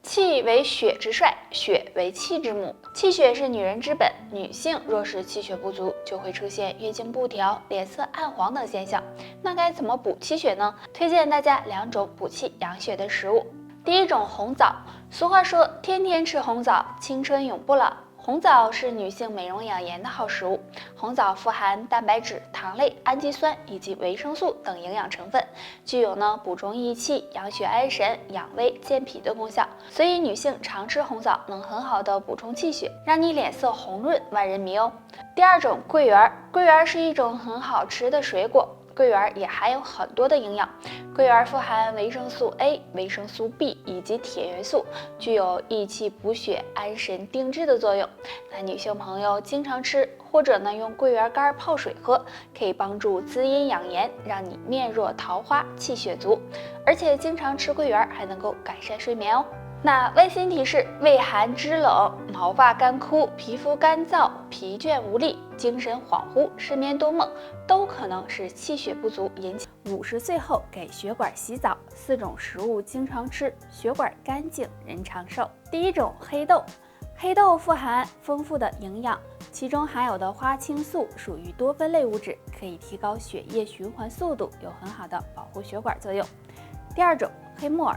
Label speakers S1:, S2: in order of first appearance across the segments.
S1: 气为血之帅，血为气之母。气血是女人之本，女性若是气血不足，就会出现月经不调、脸色暗黄等现象。那该怎么补气血呢？推荐大家2种补气养血的食物。第一种，红枣。俗话说，天天吃红枣，青春永不老。红枣是女性美容养颜的好食物。红枣富含蛋白质、糖类、氨基酸以及维生素等营养成分，具有补中益气、养血安神、养胃健脾的功效。所以女性常吃红枣能很好的补充气血，让你脸色红润、万人迷哦。第二种，桂圆。桂圆是一种很好吃的水果。桂圆也含有很多的营养，桂圆富含维生素 A、维生素 B 以及铁元素，具有益气补血、安神定志的作用。那女性朋友经常吃，或者用桂圆干泡水喝，可以帮助滋阴养颜，让你面若桃花，气血足。而且经常吃桂圆还能够改善睡眠哦。那温馨提示：畏寒肢冷、毛发干枯、皮肤干燥、疲倦无力、精神恍惚、失眠多梦，都可能是气血不足引起。50岁后给血管洗澡，4种食物经常吃，血管干净，人长寿。第一种，黑豆。黑豆富含丰富的营养，其中含有的花青素属于多酚类物质，可以提高血液循环速度，有很好的保护血管作用。第二种，黑木耳。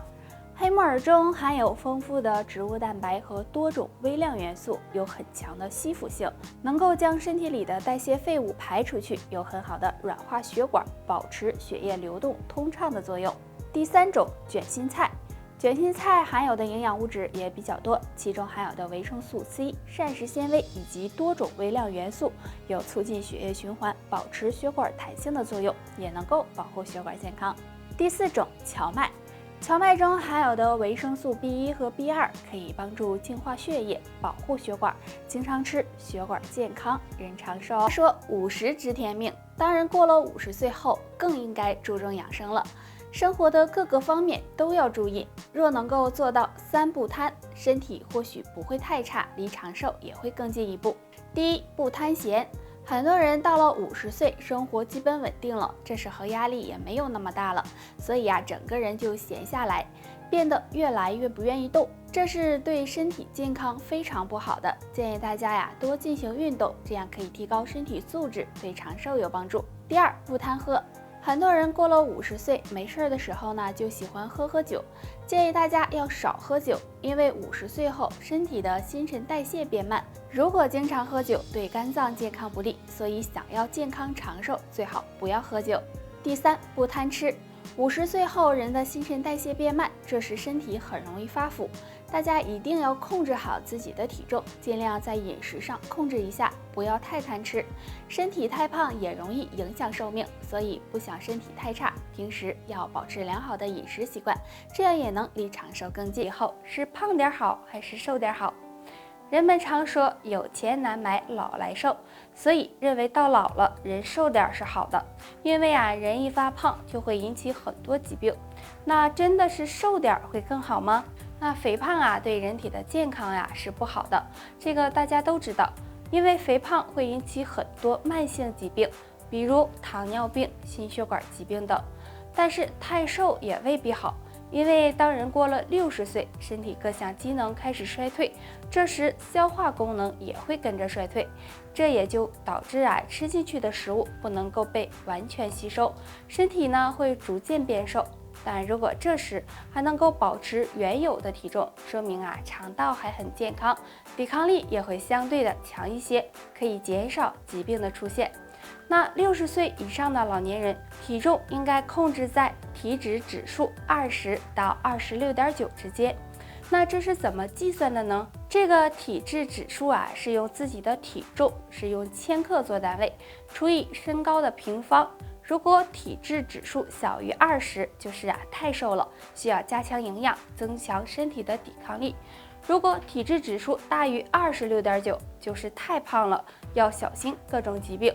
S1: 黑木耳中含有丰富的植物蛋白和多种微量元素，有很强的吸附性，能够将身体里的代谢废物排出去，有很好的软化血管、保持血液流动通畅的作用。第三种，卷心菜。卷心菜含有的营养物质也比较多，其中含有的维生素 C、膳食纤维以及多种微量元素，有促进血液循环、保持血管弹性的作用，也能够保护血管健康。第四种，荞麦。荞麦中含有的维生素 B1 和 B2 可以帮助净化血液，保护血管，经常吃，血管健康，人长寿。说50知天命，当然过了50岁后更应该注重养生了，生活的各个方面都要注意。若能够做到3不贪，身体或许不会太差，离长寿也会更进一步。第一，不贪闲。很多人到了50岁，生活基本稳定了，这时候压力也没有那么大了，所以整个人就闲下来，变得越来越不愿意动，这是对身体健康非常不好的。建议大家多进行运动，这样可以提高身体素质，对长寿有帮助。第二，不贪喝。很多人过了50岁，没事的时候就喜欢喝酒，建议大家要少喝酒，因为50岁后身体的新陈代谢变慢，如果经常喝酒对肝脏健康不利，所以想要健康长寿，最好不要喝酒。第三，不贪吃。50岁后人的新陈代谢变慢，这时身体很容易发福，大家一定要控制好自己的体重，尽量在饮食上控制一下，不要太贪吃，身体太胖也容易影响寿命，所以不想身体太差，平时要保持良好的饮食习惯，这样也能离长寿更近。以后是胖点好还是瘦点好？人们常说有钱难买老来瘦，所以认为到老了人瘦点是好的，因为人一发胖就会引起很多疾病。那真的是瘦点会更好吗？那肥胖对人体的健康是不好的，这个大家都知道，因为肥胖会引起很多慢性疾病，比如糖尿病、心血管疾病等。但是太瘦也未必好，因为当人过了60岁，身体各项机能开始衰退，这时消化功能也会跟着衰退，这也就导致吃进去的食物不能够被完全吸收，身体会逐渐变瘦。但如果这时还能够保持原有的体重，说明肠道还很健康，抵抗力也会相对的强一些，可以减少疾病的出现。那60岁以上的老年人，体重应该控制在体脂指数20到26.9之间。那这是怎么计算的呢？这个体脂指数是用自己的体重，是用千克做单位，除以身高的平方。如果体脂指数小于20，就是太瘦了，需要加强营养，增强身体的抵抗力。如果体脂指数大于26.9，就是太胖了，要小心各种疾病。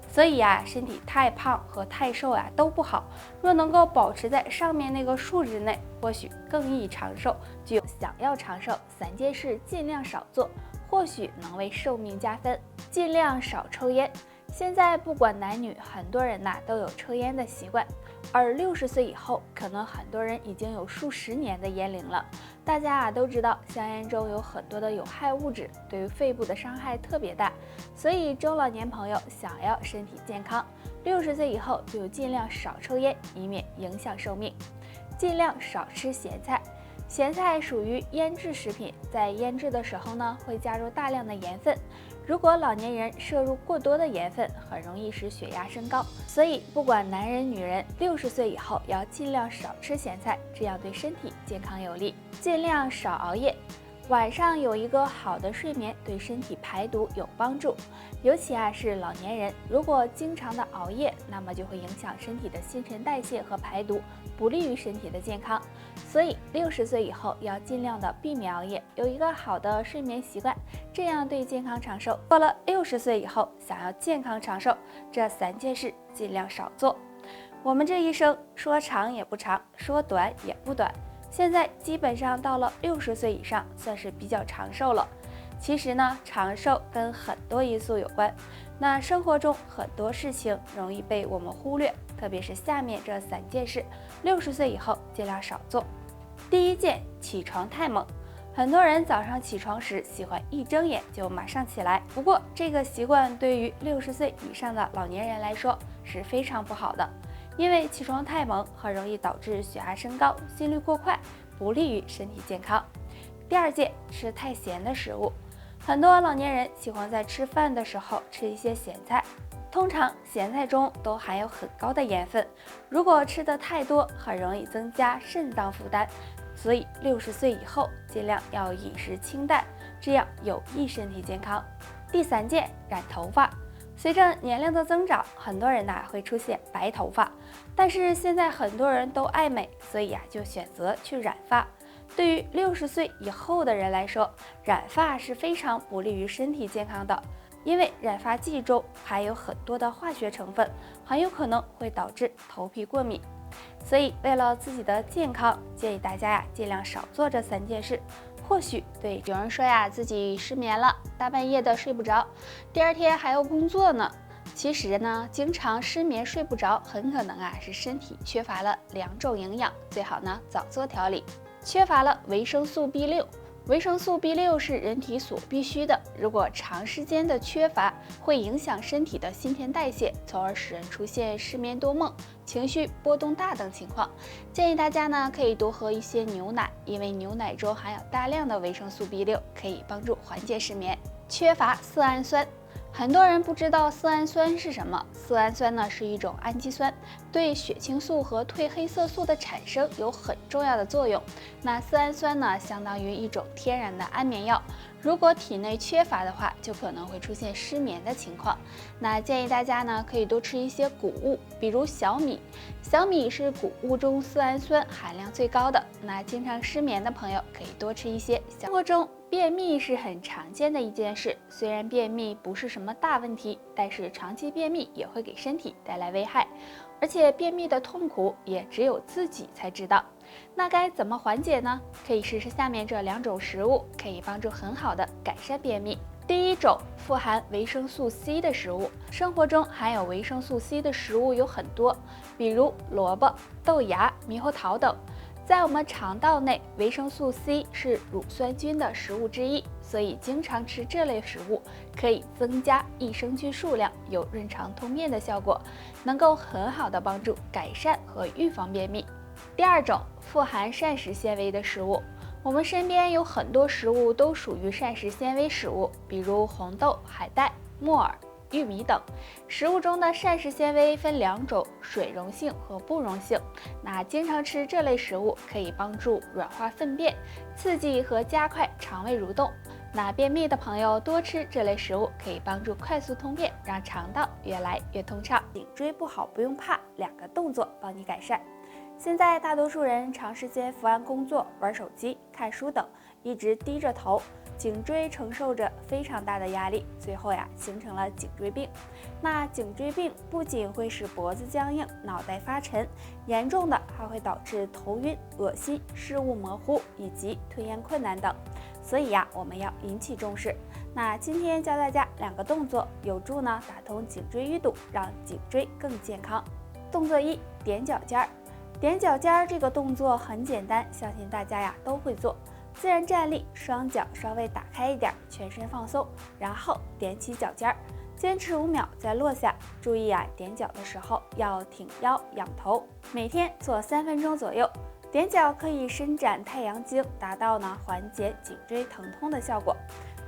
S1: 所以身体太胖和太瘦都不好。若能够保持在上面那个数值内，或许更易长寿。具有想要长寿3件事尽量少做，或许能为寿命加分。尽量少抽烟。现在不管男女，很多人都有抽烟的习惯，而60岁以后，可能很多人已经有数十年的烟龄了。大家都知道香烟中有很多的有害物质，对于肺部的伤害特别大，所以中老年朋友想要身体健康，60岁以后就尽量少抽烟，以免影响寿命。尽量少吃咸菜。咸菜属于腌制食品，在腌制的时候呢，会加入大量的盐分。如果老年人摄入过多的盐分，很容易使血压升高。所以，不管男人女人，60岁以后要尽量少吃咸菜，这样对身体健康有利。尽量少熬夜。晚上有一个好的睡眠对身体排毒有帮助，尤其是老年人，如果经常的熬夜，那么就会影响身体的新陈代谢和排毒，不利于身体的健康。所以60岁以后要尽量的避免熬夜，有一个好的睡眠习惯，这样对健康长寿。过了60岁以后，想要健康长寿，这3件事尽量少做。我们这一生说长也不长，说短也不短。现在基本上到了60岁以上，算是比较长寿了。其实呢，长寿跟很多因素有关。那生活中很多事情容易被我们忽略，特别是下面这3件事，60岁以后尽量少做。第一件，起床太猛。很多人早上起床时喜欢一睁眼就马上起来，不过这个习惯对于60岁以上的老年人来说是非常不好的。因为起床太猛，很容易导致血压升高、心率过快，不利于身体健康。第二件，吃太咸的食物。很多老年人喜欢在吃饭的时候吃一些咸菜，通常咸菜中都含有很高的盐分，如果吃的太多，很容易增加肾脏负担。所以60岁以后尽量要饮食清淡，这样有益身体健康。第3件，染头发。随着年龄的增长，很多人会出现白头发，但是现在很多人都爱美，所以就选择去染发。对于60岁以后的人来说，染发是非常不利于身体健康的，因为染发剂中含有很多的化学成分，很有可能会导致头皮过敏。所以为了自己的健康，建议大家尽量少做这3件事。或许对有人说自己失眠了，大半夜的睡不着，第2天还要工作呢。其实呢，经常失眠睡不着，很可能是身体缺乏了2种营养，最好呢早做调理。缺乏了维生素 B6。维生素 B6是人体所必需的，如果长时间的缺乏，会影响身体的新陈代谢，从而使人出现失眠多梦、情绪波动大等情况。建议大家呢可以多喝一些牛奶，因为牛奶中含有大量的维生素 B6，可以帮助缓解失眠。缺乏色氨酸。很多人不知道色氨酸是什么，色氨酸呢是一种氨基酸，对血清素和褪黑色素的产生有很重要的作用。那色氨酸呢，相当于一种天然的安眠药，如果体内缺乏的话，就可能会出现失眠的情况。那建议大家呢可以多吃一些谷物，比如小米。小米是谷物中色氨酸含量最高的，那经常失眠的朋友可以多吃一些。生活中便秘是很常见的一件事，虽然便秘不是什么大问题，但是长期便秘也会给身体带来危害，而且便秘的痛苦也只有自己才知道。那该怎么缓解呢？可以试试下面这2种食物，可以帮助很好的改善便秘。第1种，富含维生素 C 的食物。生活中含有维生素 C 的食物有很多，比如萝卜、豆芽、猕猴桃等。在我们肠道内，维生素 C 是乳酸菌的食物之一，所以经常吃这类食物可以增加益生菌数量，有润肠通便的效果，能够很好的帮助改善和预防便秘。第2种，富含膳食纤维的食物。我们身边有很多食物都属于膳食纤维食物，比如红豆、海带、木耳、玉米等。食物中的膳食纤维分2种，水溶性和不溶性。那经常吃这类食物可以帮助软化粪便，刺激和加快肠胃蠕动。那便秘的朋友多吃这类食物，可以帮助快速通便，让肠道越来越通畅。颈椎不好不用怕，2个动作帮你改善。现在大多数人长时间伏案工作、玩手机、看书等，一直低着头，颈椎承受着非常大的压力，最后形成了颈椎病。那颈椎病不仅会使脖子僵硬、脑袋发沉，严重的还会导致头晕、恶心、视物模糊以及吞咽困难等。所以我们要引起重视。那今天教大家2个动作，有助打通颈椎淤堵，让颈椎更健康。动作1，踮脚尖儿。踮脚尖儿这个动作很简单，相信大家都会做。自然站立，双脚稍微打开一点，全身放松，然后踮起脚尖儿，坚持5秒再落下。注意踮脚的时候要挺腰仰头。每天做3分钟左右。踮脚可以伸展太阳经，达到缓解颈椎疼痛的效果。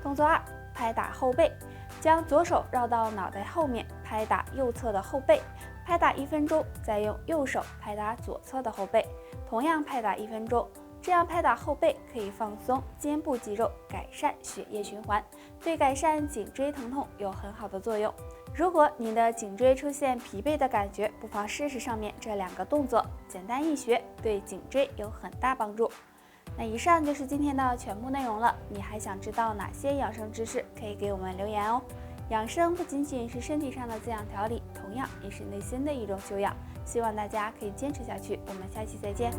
S1: 动作2，拍打后背，将左手绕到脑袋后面，拍打右侧的后背，拍打1分钟，再用右手拍打左侧的后背，同样拍打1分钟。这样拍打后背可以放松肩部肌肉，改善血液循环，对改善颈椎疼痛有很好的作用。如果你的颈椎出现疲惫的感觉，不妨试试上面这2个动作，简单易学，对颈椎有很大帮助。那以上就是今天的全部内容了，你还想知道哪些养生知识？可以给我们留言哦。养生不仅仅是身体上的滋养调理，同样也是内心的一种修养。希望大家可以坚持下去。我们下期再见。